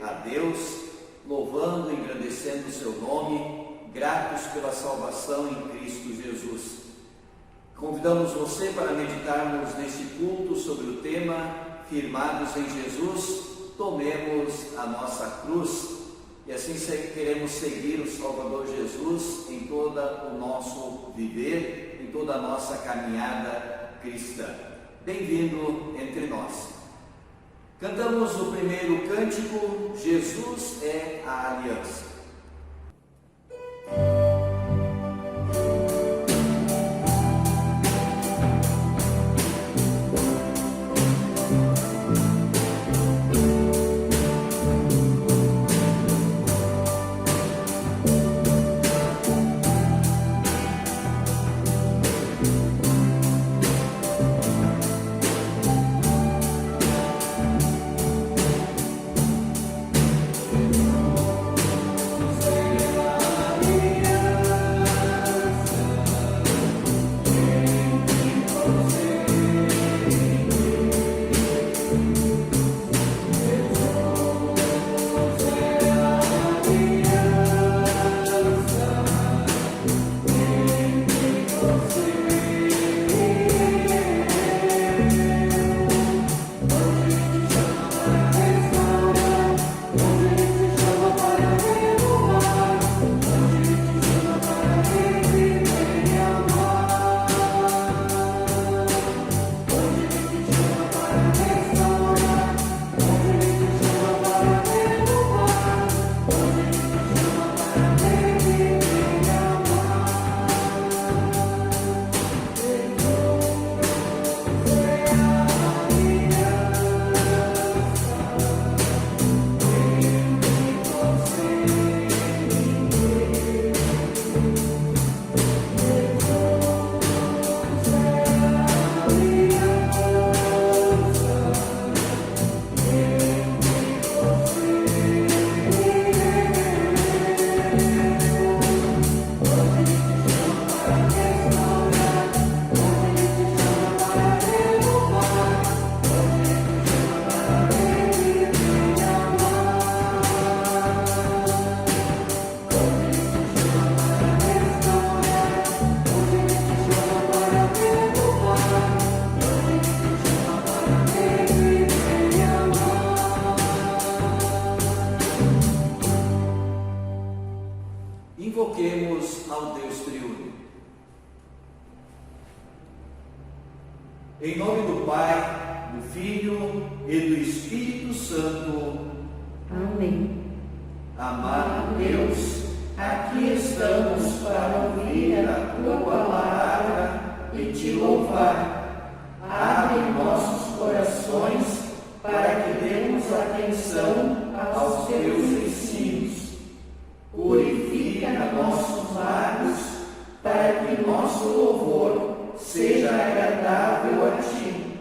a Deus, louvando e engrandecendo o seu nome, gratos pela salvação em Cristo Jesus. Convidamos você para meditarmos neste culto sobre o tema Firmados em Jesus, tomemos a nossa cruz. E assim queremos seguir o Salvador Jesus em todo o nosso viver, em toda a nossa caminhada cristã. Bem-vindo entre nós. Cantamos o primeiro cântico, Jesus é a aliança. Invoquemos ao Deus triuno. Em nome do Pai, do Filho e do Espírito Santo. Amém. Amado Deus, aqui estamos para ouvir a Tua palavra e Te louvar. Abre nossos corações para que demos atenção aos Teus ensinos. Purifica nossos lábios para que nosso louvor seja agradável a Ti.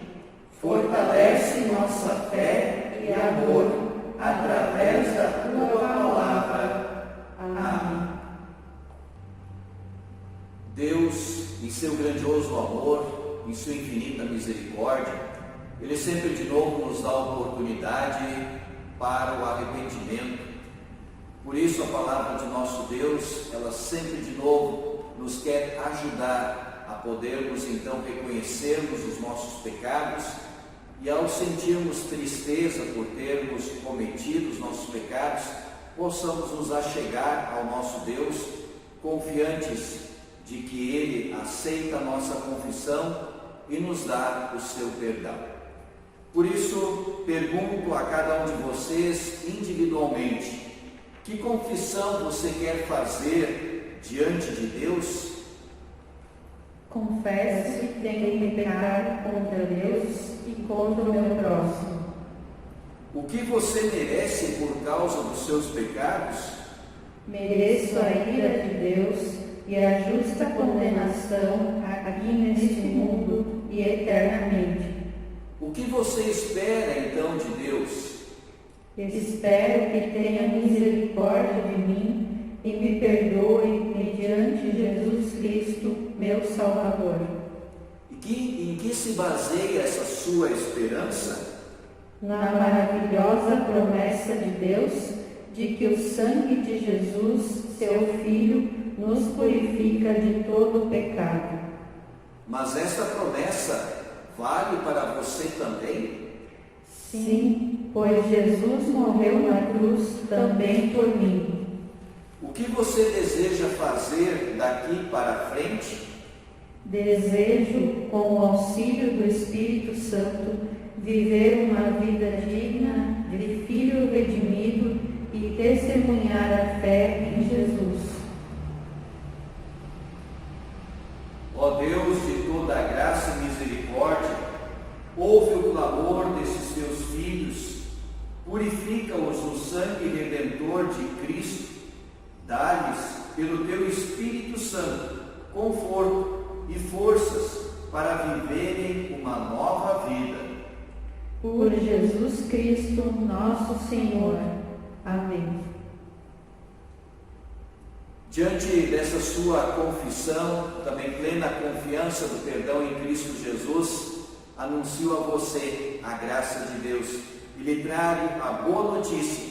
Fortalece nossa fé e amor através da Tua palavra. Amém. Deus, em seu grandioso amor, em sua infinita misericórdia, Ele sempre de novo nos dá oportunidade para o arrependimento. Por isso a palavra de nosso Deus, ela sempre de novo nos quer ajudar a podermos então reconhecermos os nossos pecados e ao sentirmos tristeza por termos cometido os nossos pecados, possamos nos achegar ao nosso Deus, confiantes de que Ele aceita a nossa confissão e nos dá o seu perdão. Por isso, pergunto a cada um de vocês individualmente, que confissão você quer fazer diante de Deus? Confesso que tenho pecado contra Deus e contra o meu próximo. O que você merece por causa dos seus pecados? Mereço a ira de Deus e a justa condenação aqui neste mundo e eternamente. O que você espera então de Deus? Espero que tenha misericórdia de mim e me perdoe mediante Jesus Cristo, meu Salvador. Em que se baseia essa sua esperança? na maravilhosa promessa de Deus de que o sangue de Jesus, seu Filho, nos purifica de todo o pecado. Mas esta promessa vale para você também? Sim, pois Jesus morreu na cruz também por mim. O que você deseja fazer daqui para frente? Desejo, com o auxílio do Espírito Santo, viver uma vida digna de filho redimido e testemunhar a fé em Jesus. Ó Deus de toda a graça e misericórdia, ouve o clamor desses teus filhos, purifica-os no sangue redentor de Cristo, dá-lhes, pelo teu Espírito Santo, conforto e forças para viverem uma nova vida. Por Jesus Cristo, nosso Senhor. Amém. Diante dessa sua confissão, também plena confiança do perdão em Cristo Jesus, anuncio a você a graça de Deus e lhe trago a boa notícia: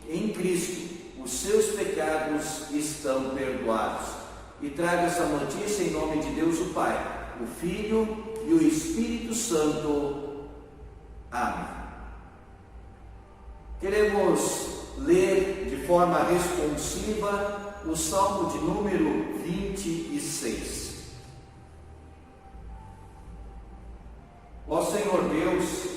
em Cristo os seus pecados estão perdoados. E trago essa notícia em nome de Deus o Pai, o Filho e o Espírito Santo. Amém. Queremos ler de forma responsiva o Salmo de número 26. Ó Senhor Deus,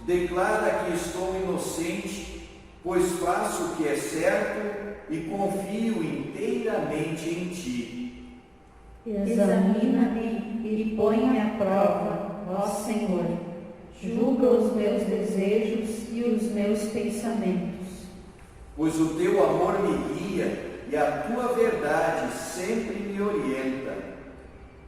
declara que estou inocente, pois faço o que é certo e confio inteiramente em Ti. Examina-me e põe à prova, ó Senhor. Julga os meus desejos e os meus pensamentos. Pois o Teu amor me guia e a Tua verdade sempre me orienta.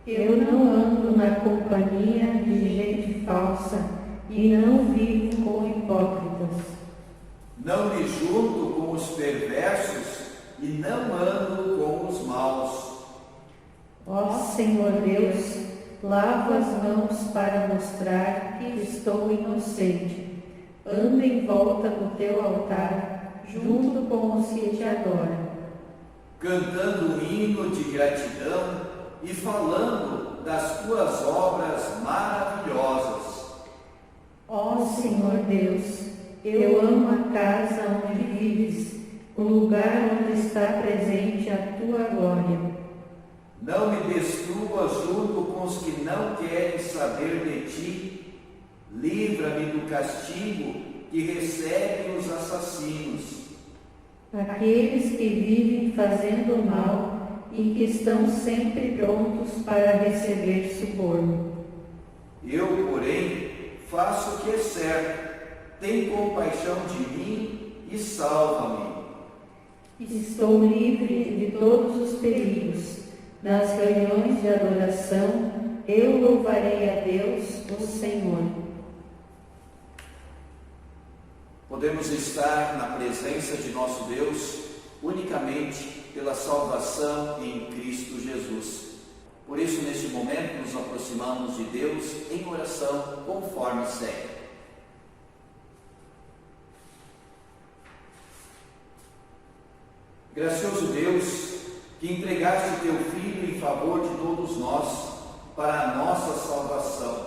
Eu não ando na companhia de gente falsa e não vivo com hipócritas. Não me junto com os perversos e não ando com os maus. Ó Senhor Deus, lavo as mãos para mostrar que estou inocente. Ando em volta do Teu altar, junto com os que Te adoram. Cantando um hino de gratidão e falando das Tuas obras maravilhosas. Ó Senhor Deus, eu amo a casa onde vives, o lugar onde está presente a Tua glória. Não me destruas junto com os que não querem saber de Ti. Livra-me do castigo que recebem os assassinos. Aqueles que vivem fazendo mal e que estão sempre prontos para receber suborno. Eu, porém, faço o que é certo. Tem compaixão de mim e salva-me. Estou livre de todos os perigos. Nas reuniões de adoração, eu louvarei a Deus, o Senhor. Podemos estar na presença de nosso Deus unicamente pela salvação em Cristo Jesus. Por isso, neste momento, nos aproximamos de Deus em oração conforme segue. Gracioso Deus, que entregaste Teu Filho em favor de todos nós, para a nossa salvação,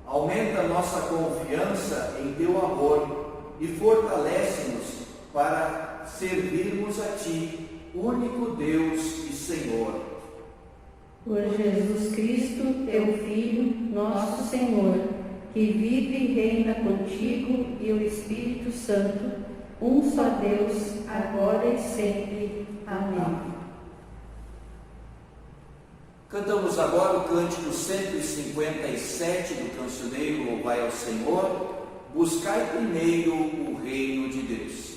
aumenta a nossa confiança em Teu amor e fortalece-nos para servirmos a Ti, único Deus e Senhor. Por Jesus Cristo, Teu Filho, nosso Senhor, que vive e reina contigo e o Espírito Santo, um só Deus, agora e sempre. Amém. Cantamos agora o cântico 157 do cancioneiro Louvai ao Senhor, buscai primeiro o reino de Deus.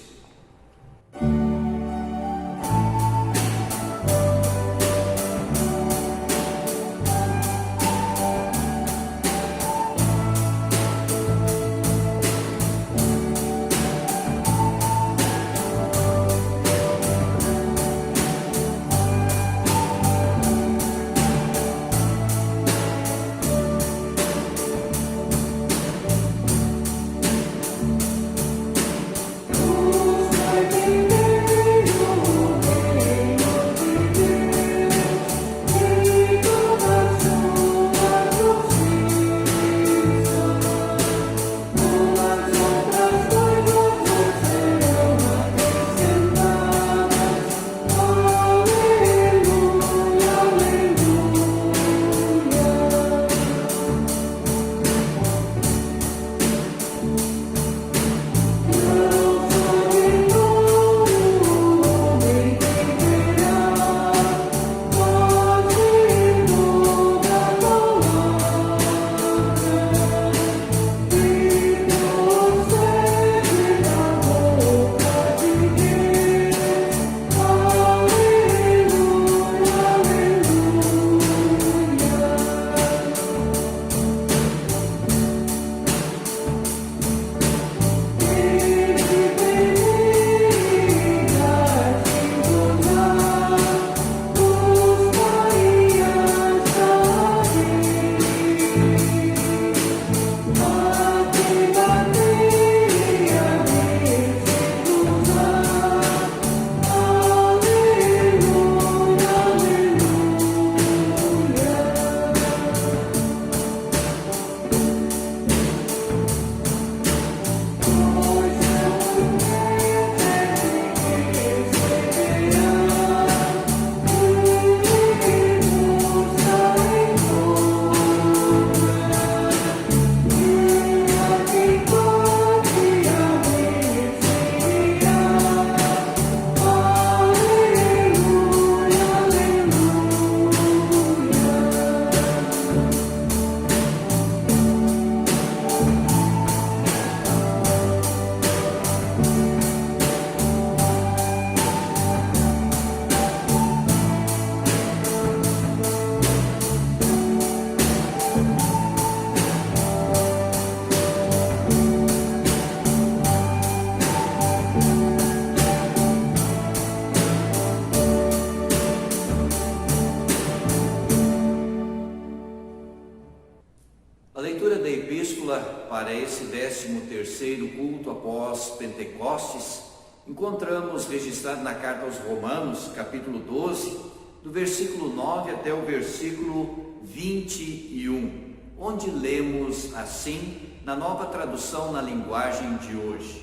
para esse 13º culto após Pentecostes, encontramos registrado na carta aos Romanos, capítulo 12, do versículo 9 até o versículo 21, onde lemos assim, na nova tradução na linguagem de hoje: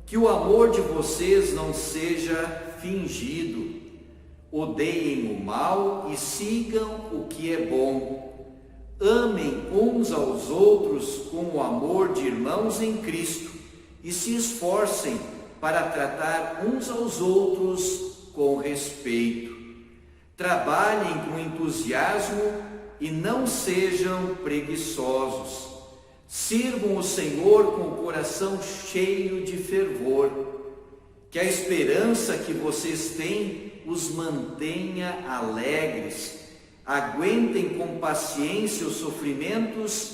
que o amor de vocês não seja fingido, odeiem o mal e sigam o que é bom. Amem uns aos outros com o amor de irmãos em Cristo e se esforcem para tratar uns aos outros com respeito. Trabalhem com entusiasmo e não sejam preguiçosos. Sirvam o Senhor com o coração cheio de fervor. Que a esperança que vocês têm os mantenha alegres. Aguentem com paciência os sofrimentos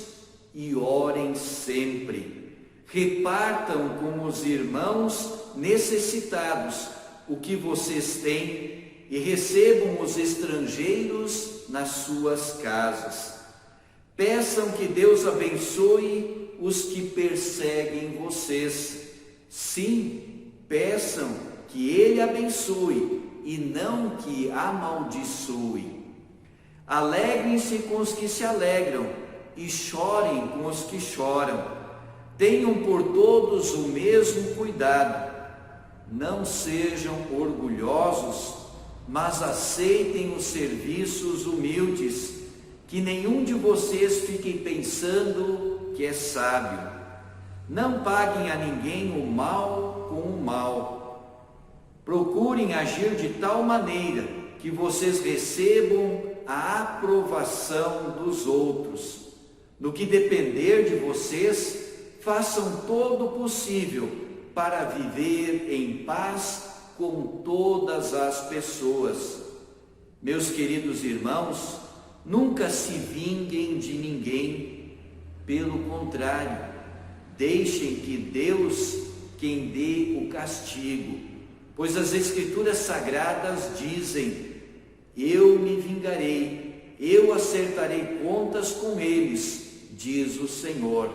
e orem sempre. Repartam com os irmãos necessitados o que vocês têm e recebam os estrangeiros nas suas casas. Peçam que Deus abençoe os que perseguem vocês. Sim, peçam que Ele abençoe e não que amaldiçoe. Alegrem-se com os que se alegram e chorem com os que choram. Tenham por todos o mesmo cuidado. Não sejam orgulhosos, mas aceitem os serviços humildes. Que nenhum de vocês fique pensando que é sábio. Não paguem a ninguém o mal com o mal. Procurem agir de tal maneira que vocês recebam a aprovação dos outros. No que depender de vocês, façam todo o possível para viver em paz com todas as pessoas. Meus queridos irmãos, nunca se vinguem de ninguém. Pelo contrário, deixem que Deus quem dê o castigo. Pois as Escrituras Sagradas dizem: eu me vingarei, eu acertarei contas com eles, diz o Senhor.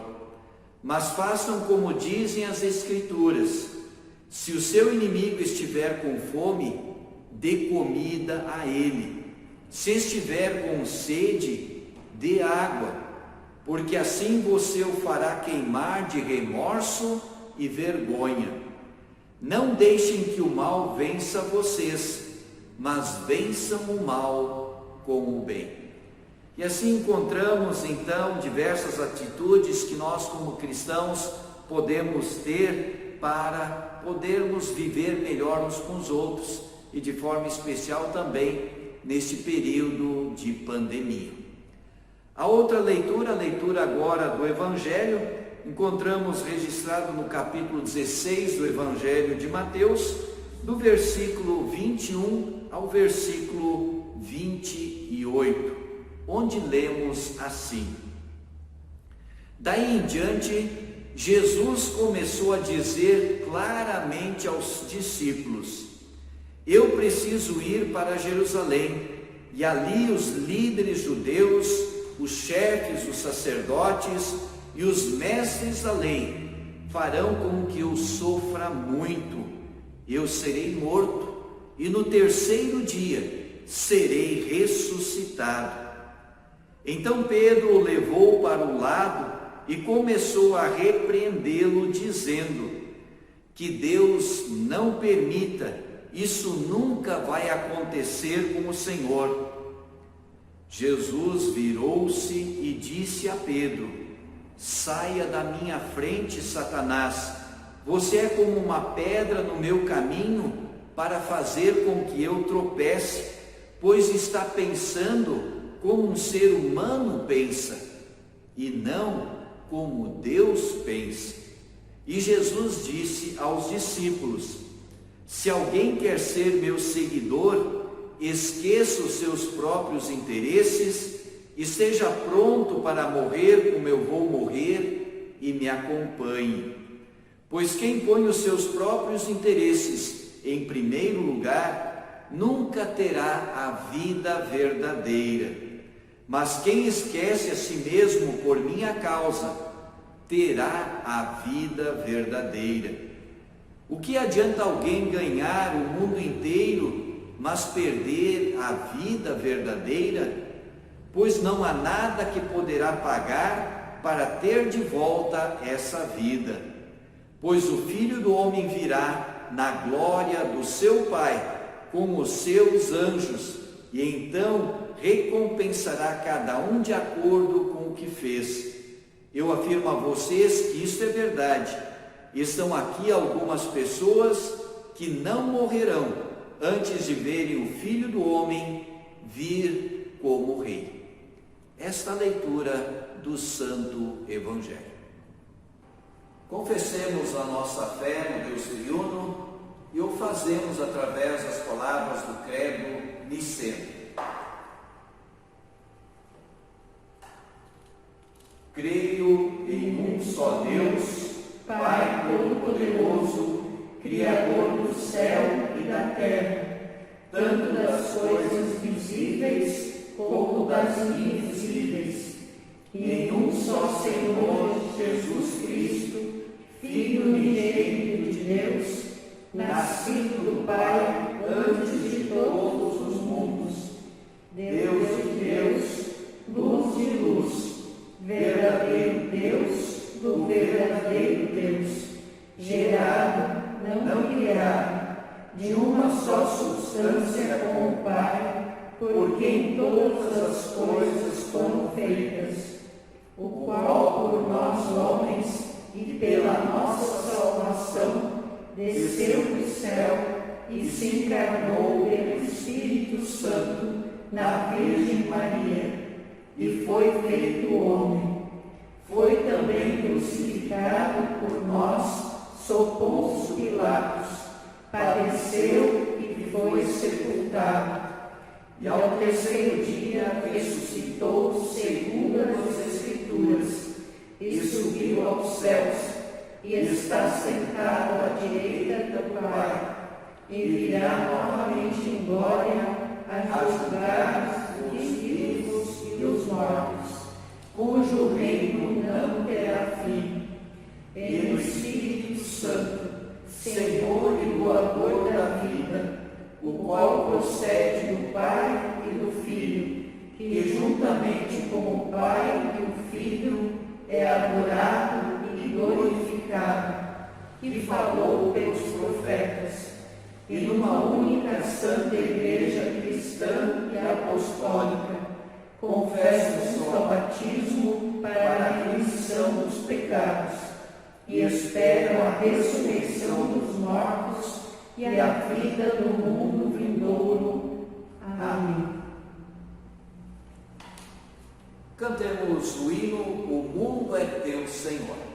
Mas façam como dizem as Escrituras: se o seu inimigo estiver com fome, dê comida a ele. Se estiver com sede, dê água, porque assim você o fará queimar de remorso e vergonha. Não deixem que o mal vença vocês, mas vençam o mal com o bem. E assim encontramos então diversas atitudes que nós como cristãos podemos ter para podermos viver melhor uns com os outros e de forma especial também neste período de pandemia. A outra leitura, a leitura agora do Evangelho, encontramos registrado no capítulo 16 do Evangelho de Mateus, do versículo 21 ao versículo 28, onde lemos assim: daí em diante, Jesus começou a dizer claramente aos discípulos: eu preciso ir para Jerusalém, e ali os líderes judeus, os chefes, os sacerdotes e os mestres da lei farão com que eu sofra muito. Eu serei morto, e no terceiro dia serei ressuscitado. Então Pedro o levou para o lado e começou a repreendê-lo, dizendo: que Deus não permita, isso nunca vai acontecer com o Senhor. Jesus virou-se e disse a Pedro: saia da minha frente, Satanás, você é como uma pedra no meu caminho para fazer com que eu tropece, pois está pensando como um ser humano pensa, e não como Deus pensa. E Jesus disse aos discípulos: se alguém quer ser meu seguidor, esqueça os seus próprios interesses, esteja pronto para morrer como eu vou morrer, e me acompanhe. Pois quem põe os seus próprios interesses em primeiro lugar, nunca terá a vida verdadeira. Mas quem esquece a si mesmo por minha causa, terá a vida verdadeira. O que adianta alguém ganhar o mundo inteiro, mas perder a vida verdadeira? Pois não há nada que poderá pagar para ter de volta essa vida. Pois o Filho do Homem virá na glória do seu Pai, com os seus anjos, e então recompensará cada um de acordo com o que fez. Eu afirmo a vocês que isto é verdade. Estão aqui algumas pessoas que não morrerão antes de verem o Filho do Homem vir como Rei. Esta leitura do Santo Evangelho. Confessemos a nossa fé no Deus triuno e o fazemos através das palavras do credo niceno. Creio em um só Deus, Pai Todo-Poderoso, Criador do céu e da terra, tanto das coisas visíveis como das invisíveis, e em um só Senhor Jesus Cristo, Filho unigênito de Deus, nascido do Pai antes de todos os mundos, Deus de Deus, luz de luz, verdadeiro Deus do verdadeiro Deus, gerado, não criado, de uma só substância com o Pai, por quem todas as coisas foram feitas, o qual por nós homens e pela nossa salvação desceu do céu e se encarnou pelo Espírito Santo na Virgem Maria e foi feito homem. Foi também crucificado por nós sob Pôncio Pilatos, padeceu e foi sepultado. E ao terceiro dia ressuscitou segundo as Escrituras e subiu aos céus e está sentado à direita do Pai e virá novamente em glória a julgar os vivos e os mortos, cujo reino não terá fim. E no Espírito Santo, Senhor e doador da vida, o qual procede do Pai e do Filho, que juntamente com o Pai e o Filho é adorado e glorificado, que falou pelos profetas, e numa única santa igreja cristã e apostólica, confesso o batismo para a remissão dos pecados, e espero a ressurreição dos mortos e a vida do mundo vindouro. Amém. Cantemos o hino O Mundo é Teu, Senhor.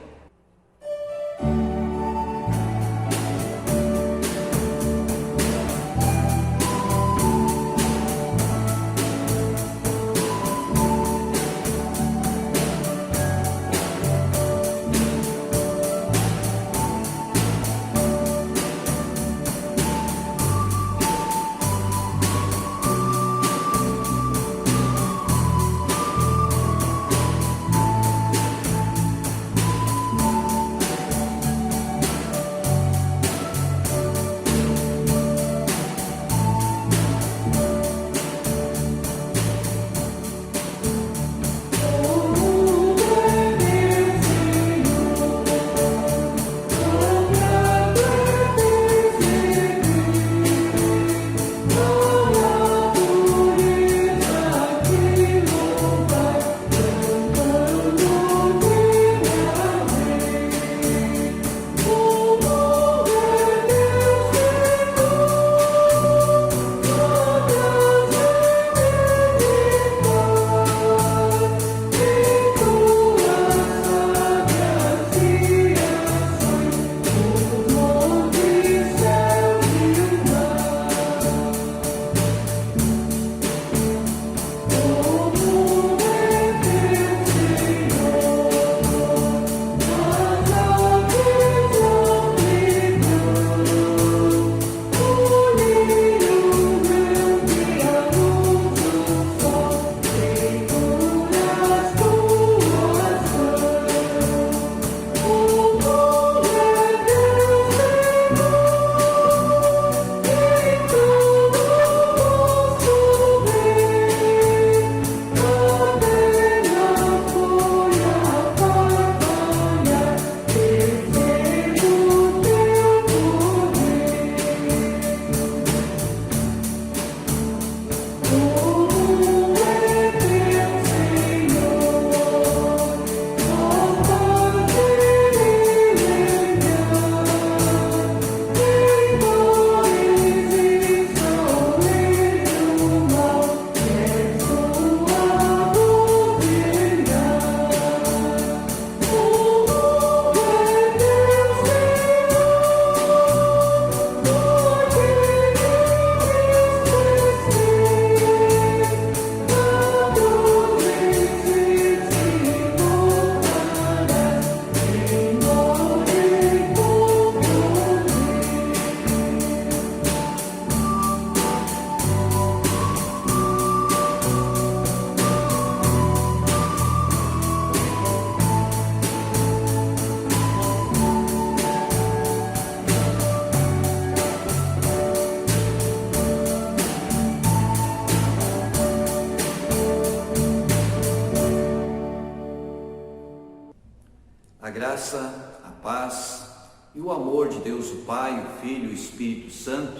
graça, a paz e o amor de Deus, o Pai, o Filho e o Espírito Santo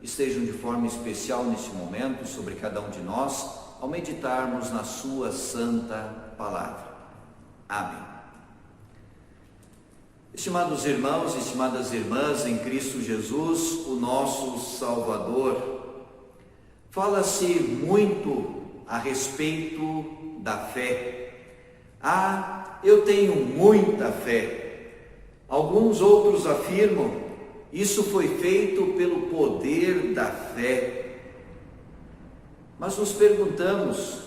estejam de forma especial neste momento sobre cada um de nós, ao meditarmos na sua santa palavra. Amém. Estimados irmãos e estimadas irmãs em Cristo Jesus, o nosso Salvador, fala-se muito a respeito da fé. Eu tenho muita fé. Alguns outros afirmam, isso foi feito pelo poder da fé. Mas nos perguntamos,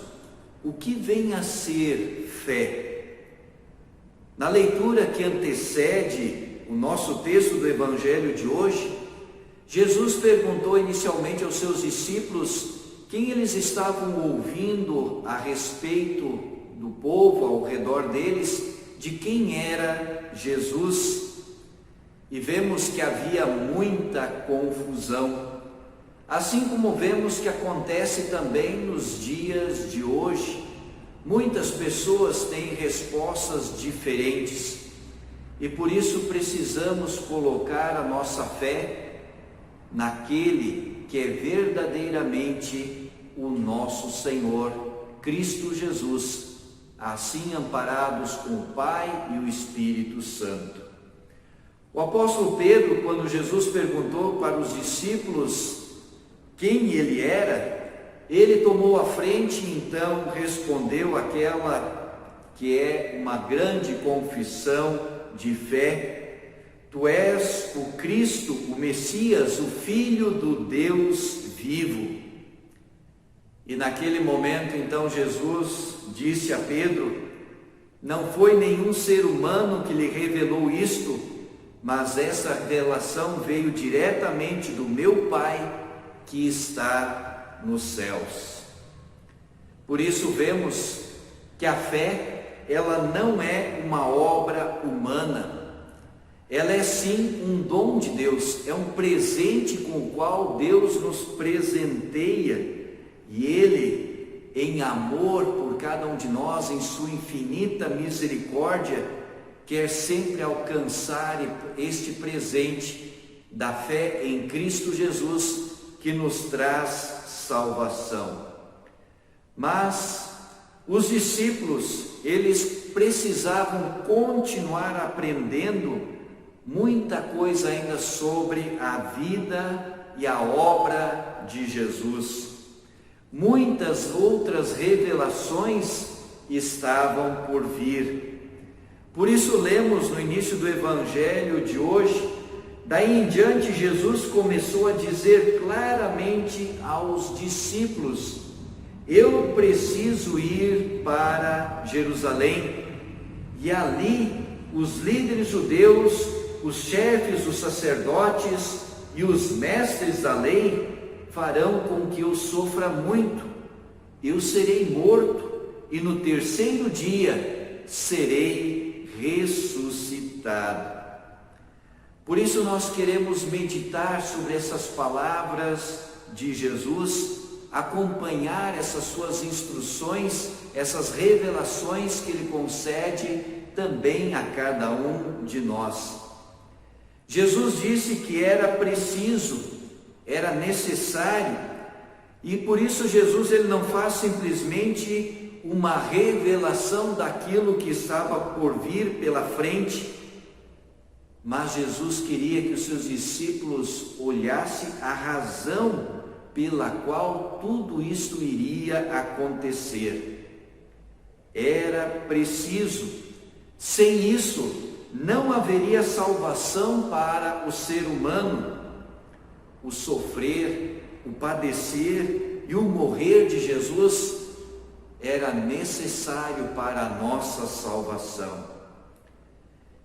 o que vem a ser fé? Na leitura que antecede o nosso texto do Evangelho de hoje, Jesus perguntou inicialmente aos seus discípulos quem eles estavam ouvindo a respeito do povo ao redor deles, de quem era Jesus. E vemos que havia muita confusão, assim como vemos que acontece também nos dias de hoje. Muitas pessoas têm respostas diferentes e por isso precisamos colocar a nossa fé naquele que é verdadeiramente o nosso Senhor, Cristo Jesus, assim amparados com o Pai e o Espírito Santo. O apóstolo Pedro, quando Jesus perguntou para os discípulos quem ele era, ele tomou a frente e então respondeu aquela que é uma grande confissão de fé: Tu és o Cristo, o Messias, o Filho do Deus vivo. E naquele momento então Jesus disse a Pedro: Não foi nenhum ser humano que lhe revelou isto, mas essa revelação veio diretamente do meu Pai que está nos céus. Por isso vemos que a fé, ela não é uma obra humana, ela é sim um dom de Deus, é um presente com o qual Deus nos presenteia, e Ele, em amor por cada um de nós, em sua infinita misericórdia, quer sempre alcançar este presente da fé em Cristo Jesus, que nos traz salvação. Mas os discípulos, eles precisavam continuar aprendendo muita coisa ainda sobre a vida e a obra de Jesus. Muitas outras revelações estavam por vir. Por isso lemos no início do Evangelho de hoje, daí em diante Jesus começou a dizer claramente aos discípulos: Eu preciso ir para Jerusalém, e ali os líderes judeus, os chefes, os sacerdotes e os mestres da lei farão com que eu sofra muito. Eu serei morto e no terceiro dia serei ressuscitado. Por isso nós queremos meditar sobre essas palavras de Jesus, acompanhar essas suas instruções, essas revelações que Ele concede também a cada um de nós. Jesus disse que era preciso, era necessário, e por isso Jesus ele não faz simplesmente uma revelação daquilo que estava por vir pela frente, mas Jesus queria que os seus discípulos olhassem a razão pela qual tudo isto iria acontecer. Era preciso. Sem isso, não haveria salvação para o ser humano. O sofrer, o padecer e o morrer de Jesus era necessário para a nossa salvação.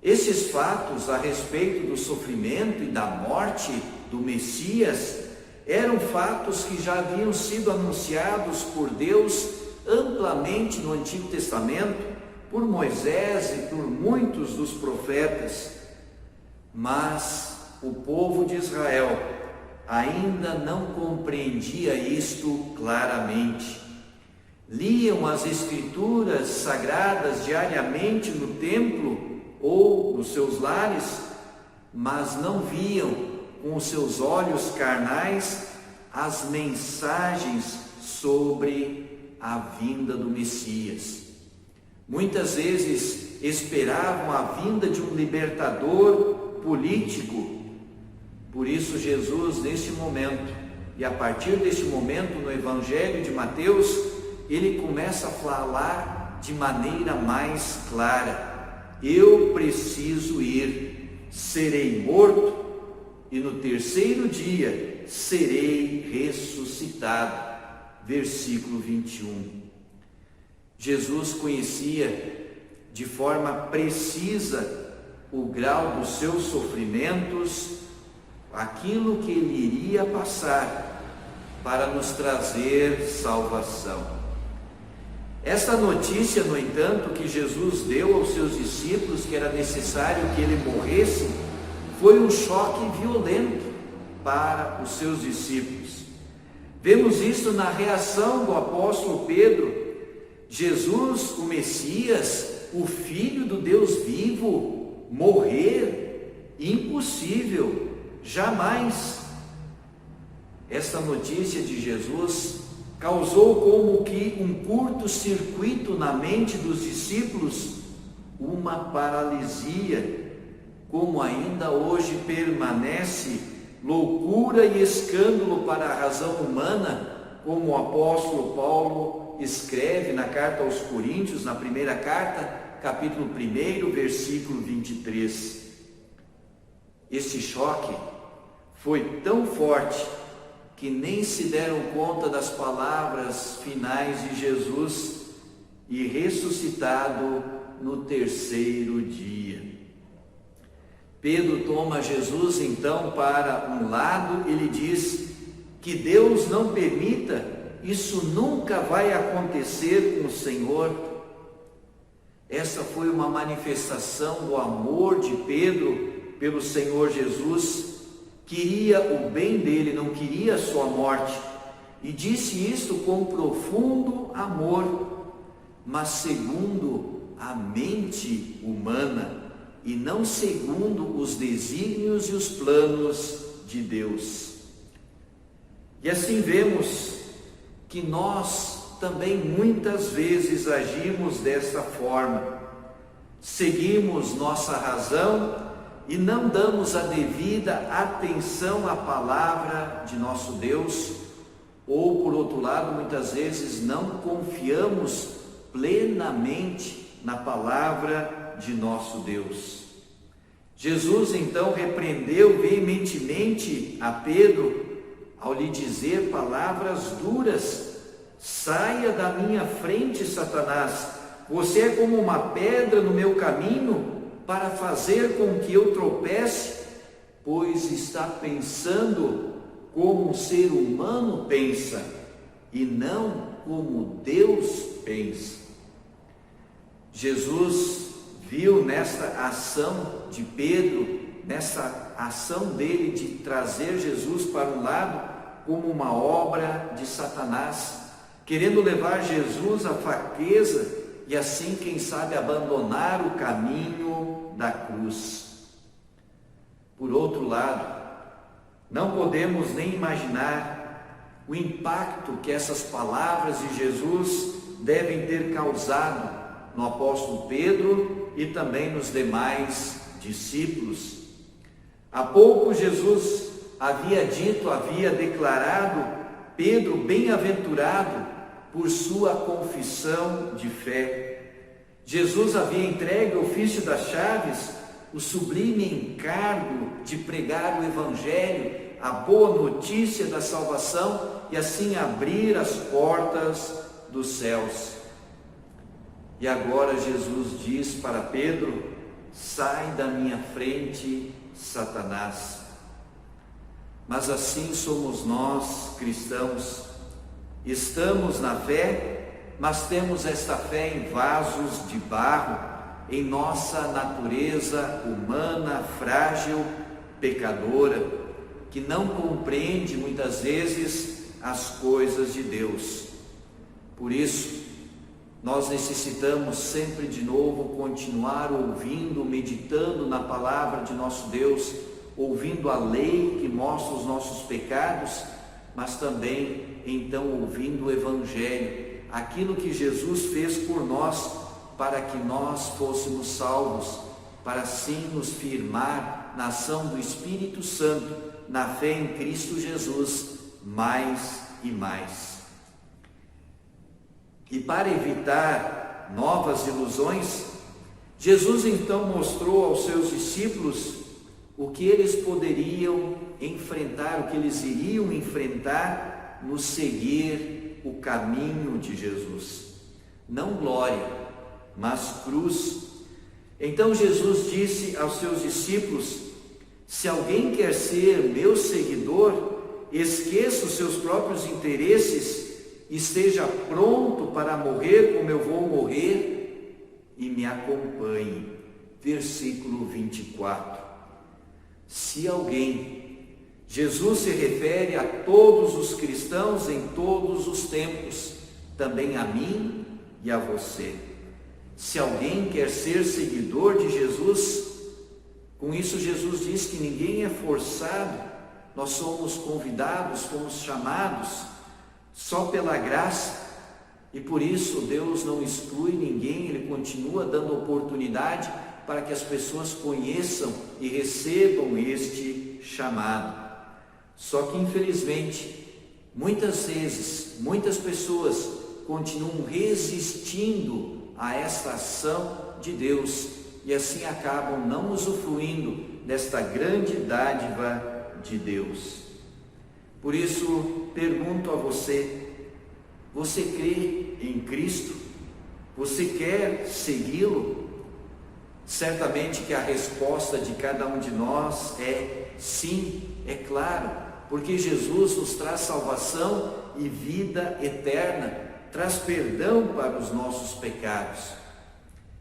Esses fatos a respeito do sofrimento e da morte do Messias eram fatos que já haviam sido anunciados por Deus amplamente no Antigo Testamento, por Moisés e por muitos dos profetas. Mas o povo de Israel ainda não compreendia isto claramente. Liam as Escrituras sagradas diariamente no templo, ou nos seus lares, mas não viam com os seus olhos carnais as mensagens sobre a vinda do Messias. Muitas vezes esperavam a vinda de um libertador político. Por isso Jesus, neste momento, e a partir deste momento no Evangelho de Mateus, ele começa a falar de maneira mais clara: eu preciso ir, serei morto e no terceiro dia serei ressuscitado. Versículo 21. Jesus conhecia de forma precisa o grau dos seus sofrimentos, aquilo que ele iria passar para nos trazer salvação. Esta notícia, no entanto, que Jesus deu aos seus discípulos, que era necessário que ele morresse, foi um choque violento para os seus discípulos. Vemos isso na reação do apóstolo Pedro. Jesus, o Messias, o Filho do Deus vivo, morrer? Impossível, jamais. Esta notícia de Jesus causou como que um curto-circuito na mente dos discípulos, uma paralisia, como ainda hoje permanece loucura e escândalo para a razão humana, como o apóstolo Paulo escreve na carta aos Coríntios, na primeira carta, capítulo 1, versículo 23. Este choque foi tão forte que nem se deram conta das palavras finais de Jesus: e ressuscitado no terceiro dia. Pedro toma Jesus então para um lado e lhe diz que Deus não permita, isso nunca vai acontecer com o Senhor. Essa foi uma manifestação do amor de Pedro pelo Senhor Jesus. Queria o bem dele, não queria a sua morte, e disse isso com profundo amor, mas segundo a mente humana e não segundo os desígnios e os planos de Deus. E assim vemos que nós também muitas vezes agimos desta forma. Seguimos nossa razão e não damos a devida atenção à palavra de nosso Deus, ou por outro lado, muitas vezes não confiamos plenamente na palavra de nosso Deus. Jesus então repreendeu veementemente a Pedro ao lhe dizer palavras duras: saia da minha frente, Satanás, você é como uma pedra no meu caminho para fazer com que eu tropece, pois está pensando como um ser humano pensa e não como Deus pensa. Jesus viu nesta ação de Pedro, nessa ação dele de trazer Jesus para um lado, como uma obra de Satanás, querendo levar Jesus à fraqueza e assim, quem sabe, abandonar o caminho da cruz. Por outro lado, não podemos nem imaginar o impacto que essas palavras de Jesus devem ter causado no apóstolo Pedro e também nos demais discípulos. Há pouco Jesus havia declarado Pedro bem-aventurado por sua confissão de fé. Jesus havia entregue ao ofício das chaves o sublime encargo de pregar o Evangelho, a boa notícia da salvação, e assim abrir as portas dos céus. E agora Jesus diz para Pedro: sai da minha frente, Satanás. Mas assim somos nós, cristãos. Estamos na fé, mas temos esta fé em vasos de barro, em nossa natureza humana, frágil, pecadora, que não compreende muitas vezes as coisas de Deus. Por isso, nós necessitamos sempre de novo continuar ouvindo, meditando na palavra de nosso Deus, ouvindo a lei que mostra os nossos pecados, mas também então ouvindo o Evangelho, aquilo que Jesus fez por nós para que nós fôssemos salvos, para assim nos firmar na ação do Espírito Santo, na fé em Cristo Jesus, mais e mais. E para evitar novas ilusões, Jesus então mostrou aos seus discípulos o que eles poderiam enfrentar, o que eles iriam enfrentar no seguir o caminho de Jesus. Não glória, mas cruz. Então Jesus disse aos seus discípulos: se alguém quer ser meu seguidor, esqueça os seus próprios interesses, esteja pronto para morrer como eu vou morrer e me acompanhe. Versículo 24. Se alguém, Jesus se refere a todos os cristãos em todos os tempos, também a mim e a você. Se alguém quer ser seguidor de Jesus, com isso Jesus diz que ninguém é forçado, nós somos convidados, fomos chamados só pela graça, e por isso Deus não exclui ninguém, Ele continua dando oportunidade para que as pessoas conheçam e recebam este chamado. Só que infelizmente, muitas vezes, muitas pessoas continuam resistindo a esta ação de Deus e assim acabam não usufruindo desta grande dádiva de Deus. Por isso, pergunto a você: você crê em Cristo? Você quer segui-lo? Certamente que a resposta de cada um de nós é sim, é claro, porque Jesus nos traz salvação e vida eterna, traz perdão para os nossos pecados.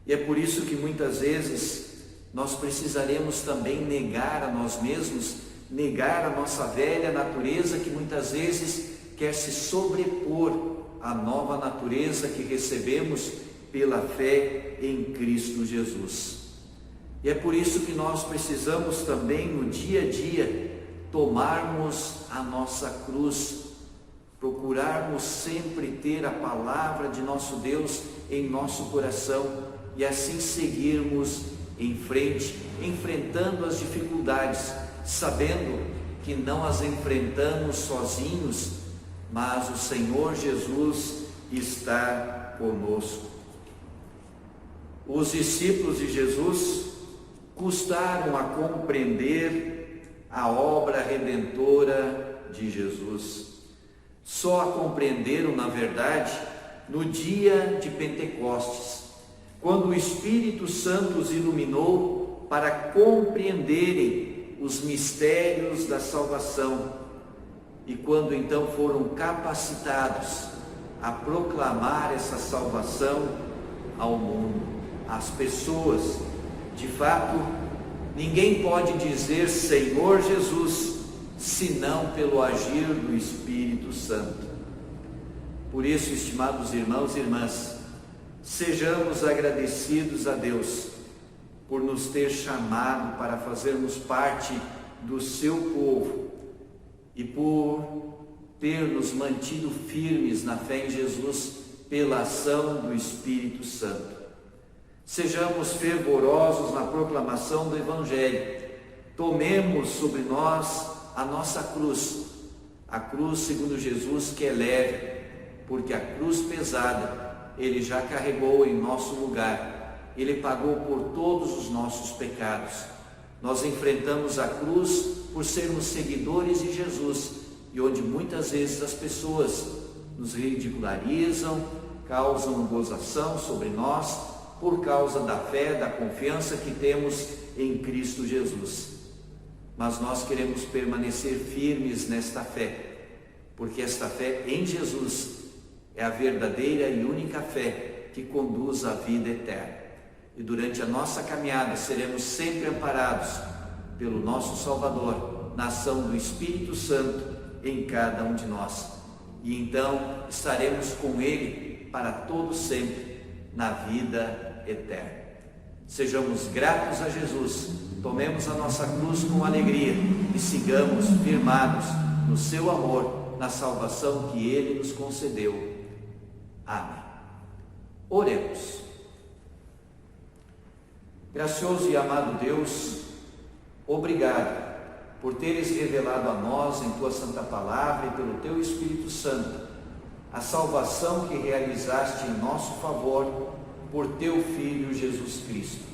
E é por isso que muitas vezes nós precisaremos também negar a nós mesmos, negar a nossa velha natureza que muitas vezes quer se sobrepor à nova natureza que recebemos pela fé em Cristo Jesus. E é por isso que nós precisamos também no dia a dia tomarmos a nossa cruz, procurarmos sempre ter a palavra de nosso Deus em nosso coração e assim seguirmos em frente, enfrentando as dificuldades, sabendo que não as enfrentamos sozinhos, mas o Senhor Jesus está conosco. Os discípulos de Jesus custaram a compreender a obra redentora de Jesus. Só a compreenderam, na verdade, no dia de Pentecostes, quando o Espírito Santo os iluminou para compreenderem os mistérios da salvação e quando então foram capacitados a proclamar essa salvação ao mundo, às pessoas. De fato, ninguém pode dizer Senhor Jesus senão pelo agir do Espírito Santo. Por isso, estimados irmãos e irmãs, sejamos agradecidos a Deus por nos ter chamado para fazermos parte do seu povo e por ter nos mantido firmes na fé em Jesus pela ação do Espírito Santo. Sejamos fervorosos na proclamação do Evangelho. Tomemos sobre nós a nossa cruz, a cruz segundo Jesus, que é leve, porque a cruz pesada Ele já carregou em nosso lugar. Ele pagou por todos os nossos pecados. Nós enfrentamos a cruz por sermos seguidores de Jesus, e onde muitas vezes as pessoas nos ridicularizam, causam gozação sobre nós, por causa da fé, da confiança que temos em Cristo Jesus. Mas nós queremos permanecer firmes nesta fé, porque esta fé em Jesus é a verdadeira e única fé que conduz à vida eterna. E durante a nossa caminhada seremos sempre amparados pelo nosso Salvador, na ação do Espírito Santo em cada um de nós. E então estaremos com Ele para todo sempre, na vida eterna. Sejamos gratos a Jesus, tomemos a nossa cruz com alegria e sigamos firmados no seu amor, na salvação que Ele nos concedeu. Amém. Oremos. Gracioso e amado Deus, obrigado por teres revelado a nós em Tua Santa Palavra e pelo Teu Espírito Santo a salvação que realizaste em nosso favor por Teu Filho Jesus Cristo.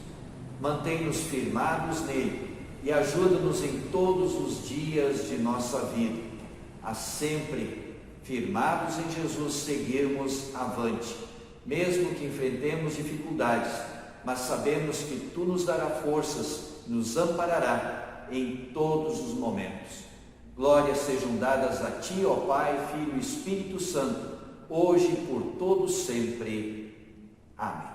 Mantém-nos firmados nele e ajuda-nos em todos os dias de nossa vida a sempre, firmados em Jesus, seguirmos avante, mesmo que enfrentemos dificuldades, mas sabemos que Tu nos darás forças, nos amparará em todos os momentos. Glórias sejam dadas a Ti, ó Pai, Filho e Espírito Santo, hoje e por todos sempre. Amém.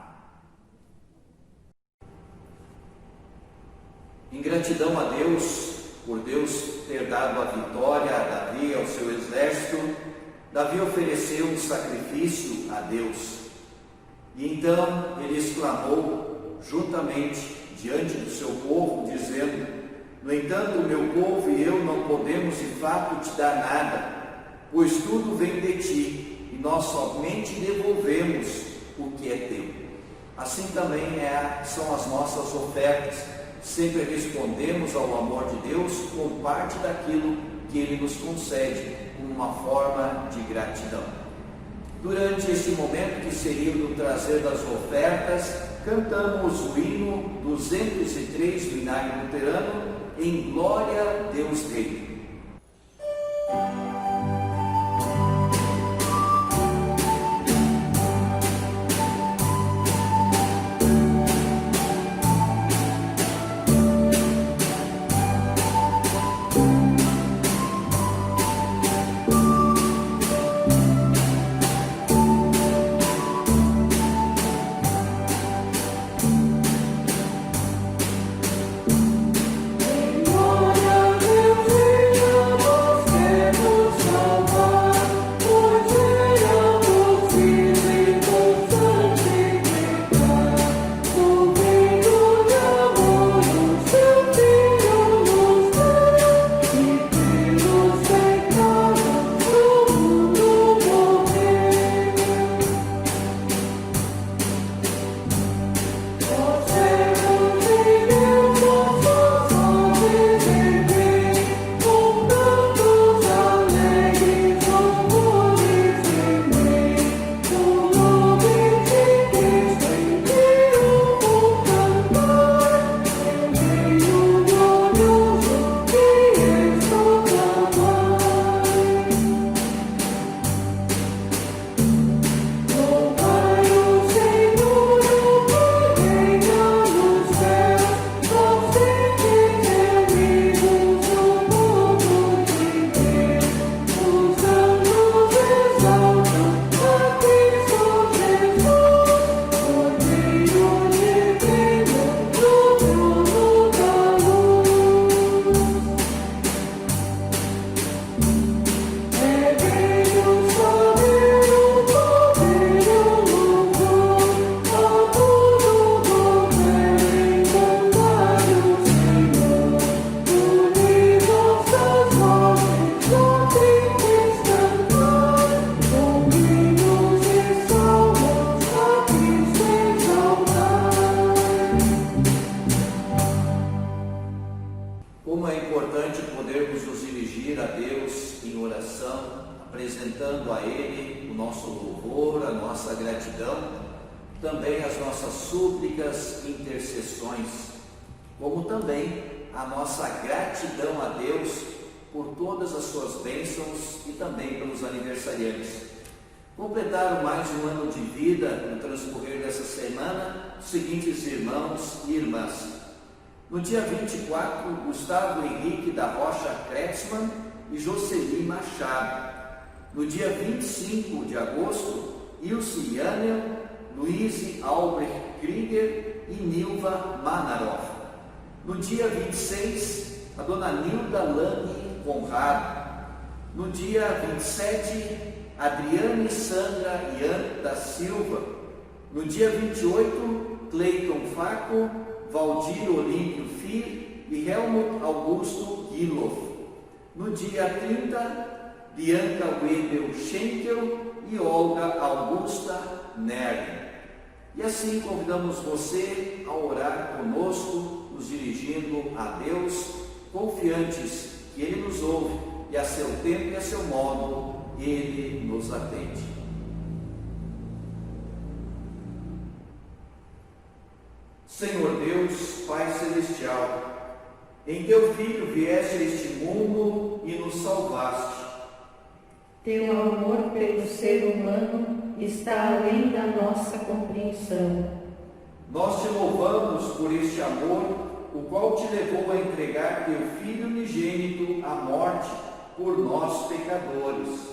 Em gratidão a Deus, por Deus ter dado a vitória a Davi e ao seu exército, Davi ofereceu um sacrifício a Deus. E então ele exclamou juntamente diante do seu povo, dizendo: no entanto, o meu povo e eu não podemos de fato te dar nada, pois tudo vem de ti, e nós somente devolvemos o que é teu. Assim também são as nossas ofertas. Sempre respondemos ao amor de Deus com parte daquilo que Ele nos concede, como uma forma de gratidão. Durante este momento que seria o trazer das ofertas, cantamos o hino 203 do Inário Luterano, em glória a Deus dele. apresentando a Ele o nosso louvor, a nossa gratidão, também as nossas súplicas e intercessões, como também a nossa gratidão a Deus por todas as suas bênçãos e também pelos aniversariantes. Completaram mais um ano de vida no transcorrer dessa semana os seguintes irmãos e irmãs. No dia 24, Gustavo Henrique da Rocha Kretzmann e Jocely Machado. No dia 25 de agosto, Ilse Janel, Luiz Albrecht Krieger e Nilva Manaroff. No dia 26, a dona Nilda Lange Conrado. No dia 27, Adriane Sandra Ian da Silva. No dia 28, Cleiton Faco, Valdir Olímpio Fir e Helmut Augusto Giloff. No dia 30, Bianca Webel Schenkel e Olga Augusta Nerling. E assim convidamos você a orar conosco, nos dirigindo a Deus, confiantes que Ele nos ouve e a seu tempo e a seu modo Ele nos atende. Senhor Deus, Pai Celestial, em Teu Filho vieste a este mundo e nos salvaste. Teu amor pelo ser humano está além da nossa compreensão. Nós te louvamos por este amor, o qual te levou a entregar Teu Filho unigênito à morte por nós pecadores.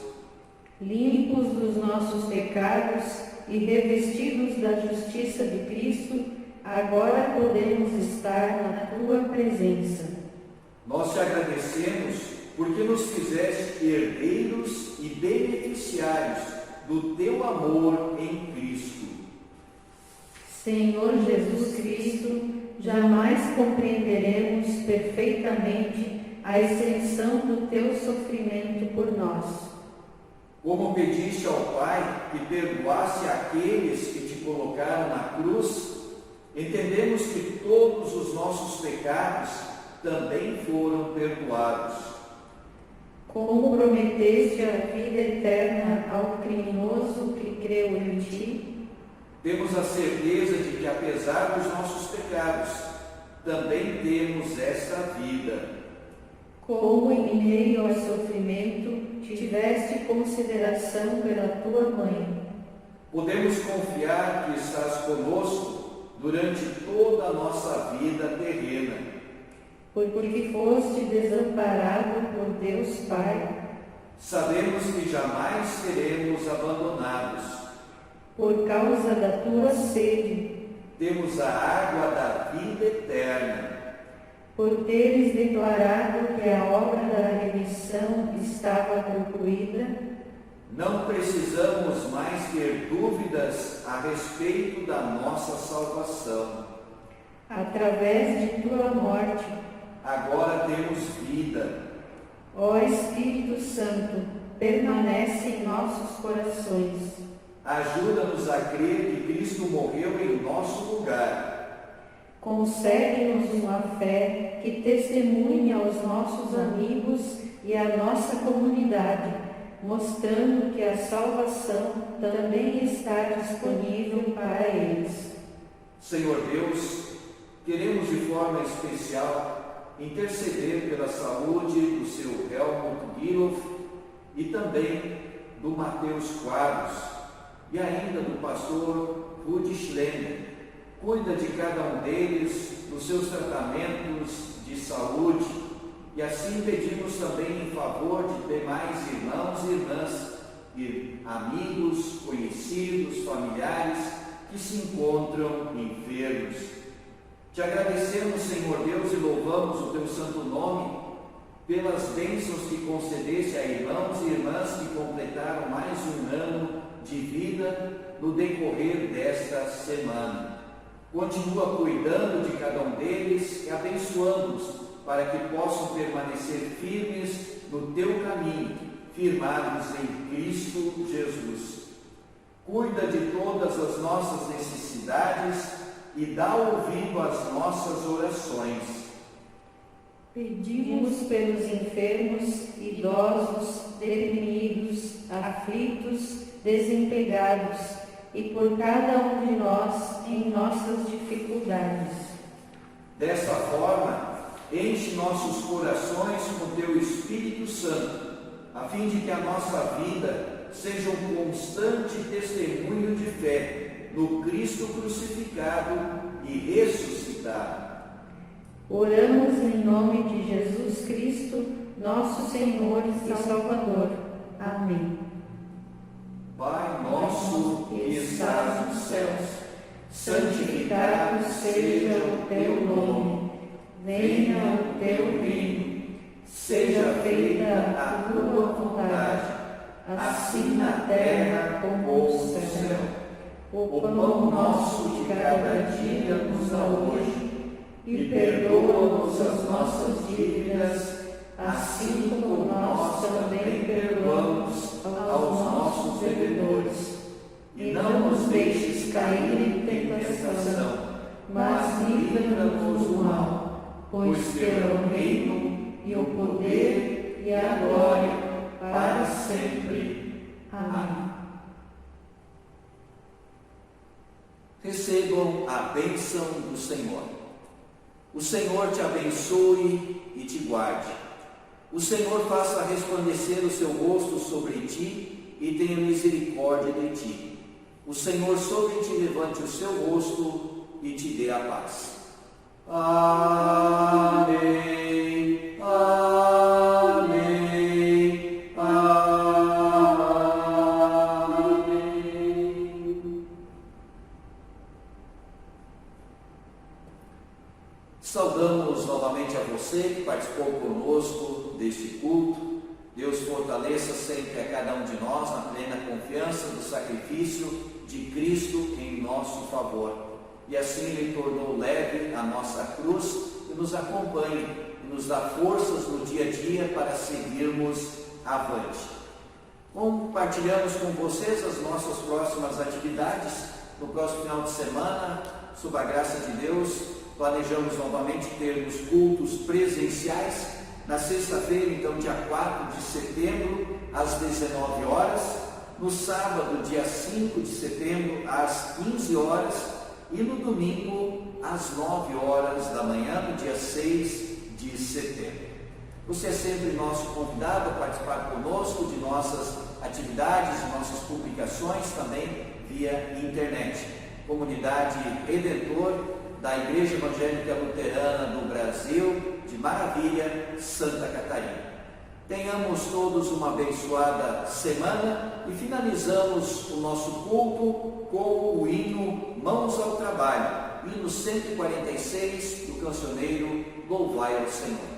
Limpos dos nossos pecados e revestidos da justiça de Cristo, agora podemos estar na Tua presença. Nós te agradecemos porque nos fizeste herdeiros e beneficiários do Teu amor em Cristo. Senhor Jesus Cristo, jamais compreenderemos perfeitamente a extensão do Teu sofrimento por nós. Como pediste ao Pai que perdoasse aqueles que te colocaram na cruz, entendemos que todos os nossos pecados também foram perdoados. Como prometeste a vida eterna ao criminoso que creu em Ti, temos a certeza de que, apesar dos nossos pecados, também temos esta vida. Como em meio ao sofrimento tiveste consideração pela Tua Mãe, podemos confiar que estás conosco durante toda a nossa vida terrena. Porque foste desamparado por Deus Pai. Sabemos que jamais seremos abandonados. Por causa da Tua sede, temos a água da vida eterna. Por teres declarado que a obra da remissão estava concluída, não precisamos mais ter dúvidas a respeito da nossa salvação. Através de Tua morte, agora temos vida. Ó Espírito Santo, permanece em nossos corações. Ajuda-nos a crer que Cristo morreu em nosso lugar. Concede-nos uma fé que testemunhe aos nossos amigos e à nossa comunidade, mostrando que a salvação também está disponível para eles. Senhor Deus, queremos de forma especial interceder pela saúde do seu Helmut Giloff e também do Mateus Quadros e ainda do pastor Rudi Schlemmer. Cuida de cada um deles nos seus tratamentos de saúde e assim pedimos também em favor de demais irmãos e irmãs, e amigos, conhecidos, familiares que se encontram enfermos. Te agradecemos, Senhor Deus, e louvamos o Teu santo nome pelas bênçãos que concedeste a irmãos e irmãs que completaram mais um ano de vida no decorrer desta semana. Continua cuidando de cada um deles e abençoando-os para que possam permanecer firmes no Teu caminho, firmados em Cristo Jesus. Cuida de todas as nossas necessidades e dá ouvido às nossas orações. Pedimos pelos enfermos, idosos, deprimidos, aflitos, desempregados e por cada um de nós em nossas dificuldades. Dessa forma, enche nossos corações com Teu Espírito Santo, a fim de que a nossa vida seja um constante testemunho de fé no Cristo crucificado e ressuscitado. Oramos em nome de Jesus Cristo, nosso Senhor e Salvador. Amém. Pai nosso que estás nos céus, santificado seja o Teu nome. Venha o Teu reino. Seja feita a Tua vontade, assim na terra como no céu. O pão nosso de cada dia nos dá hoje, e perdoa-nos as nossas dívidas, assim como nós também perdoamos aos nossos devedores. E não nos deixes cair em tentação, mas livra-nos do mal, pois teu é o reino, e o poder, e a glória, para sempre. Amém. Recebam a bênção do Senhor. O Senhor te abençoe e te guarde. O Senhor faça resplandecer o seu rosto sobre ti e tenha misericórdia de ti. O Senhor sobre ti levante o seu rosto e te dê a paz. Amém. Amém. Amém. Saudamos novamente a você que participou conosco deste culto. Deus fortaleça sempre a cada um de nós na plena confiança do sacrifício de Cristo em nosso favor. E assim Ele tornou leve a nossa cruz e nos acompanha e nos dá forças no dia a dia para seguirmos avante. Compartilhamos com vocês as nossas próximas atividades. No próximo final de semana, sob a graça de Deus, planejamos novamente termos cultos presenciais. Na sexta-feira, então, dia 4 de setembro, às 19 horas. No sábado, dia 5 de setembro, às 15 horas. E no domingo, às 9 horas da manhã, no dia 6 de setembro. Você é sempre nosso convidado a participar conosco de nossas atividades, de nossas publicações, também via internet. Comunidade Redentor da Igreja Evangélica Luterana do Brasil, de Maravilha, Santa Catarina. Tenhamos todos uma abençoada semana e finalizamos o nosso culto com o hino Mãos ao Trabalho, hino 146 do cancioneiro Louvai ao Senhor.